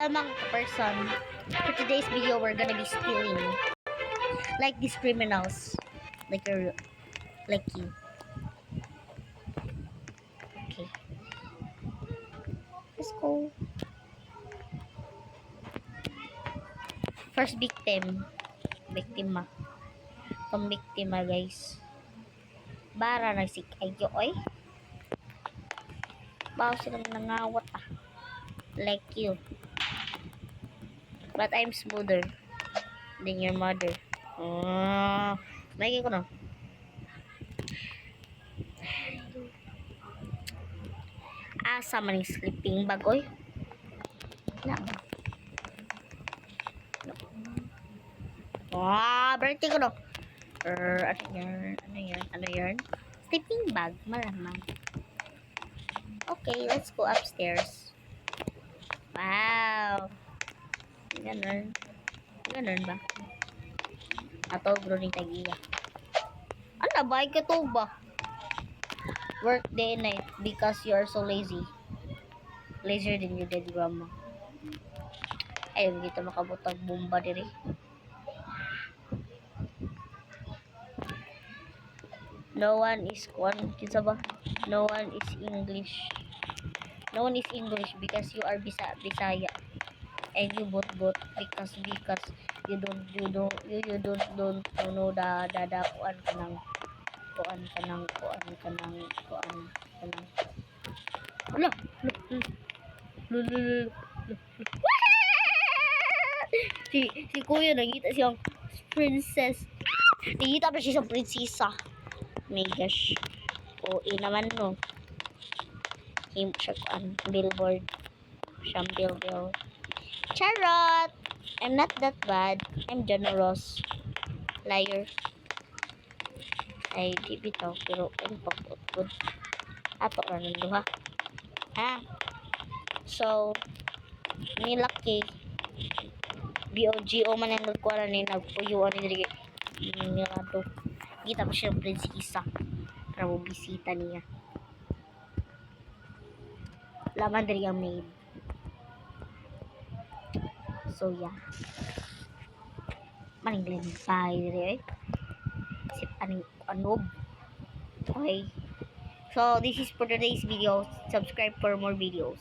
mga person, for today's video, we're gonna be stealing. Like these criminals. Like you. Okay. Let's go. First victim. Biktima. Itong biktima, guys. Bara na si Kayo, oy. Bawa silang nangawat, ah. Like you. But I'm smoother than your mother. Oh, lagi ko na. Asa man yung sleeping bag, oy. Na ba? No. Berarti ko na. Ano yan? Sleeping bag, malamang. Okay, let's go upstairs. Wow. Ganun. Ganun ba? Ato, bro, ni tagiya. Ano ba? Ikaw to ba? Work day and night because you are so lazy. Lazier than your dead grandma. Ay, hindi kita makabutag bomba diri. No one is kinsa ba? No one is English. No one is English because you are Bisaya. And you both because you don't know the kuan kanang Ala, si kuya nagita siyang princess. Nagita pa siya sa prinsesa. My gosh. O naman no. Siya kuan billboard. Siyang billboard. Charot! I'm not that bad. I'm generous. Liar. Ay, di bitaw. Pero, ang pagputpud. Ato ra ng duha. Ha? So, ni Lucky. BOGO man ang nagkuha ni nagpuyuan ni Diri. Nilado. Kita pa siya ng prinsesa. Para mo bisita niya. Laman Diri ang maid. So, yeah. Maning lempay Diri eh. Sip aning anob. Okay. So, this is for today's video. Subscribe for more videos.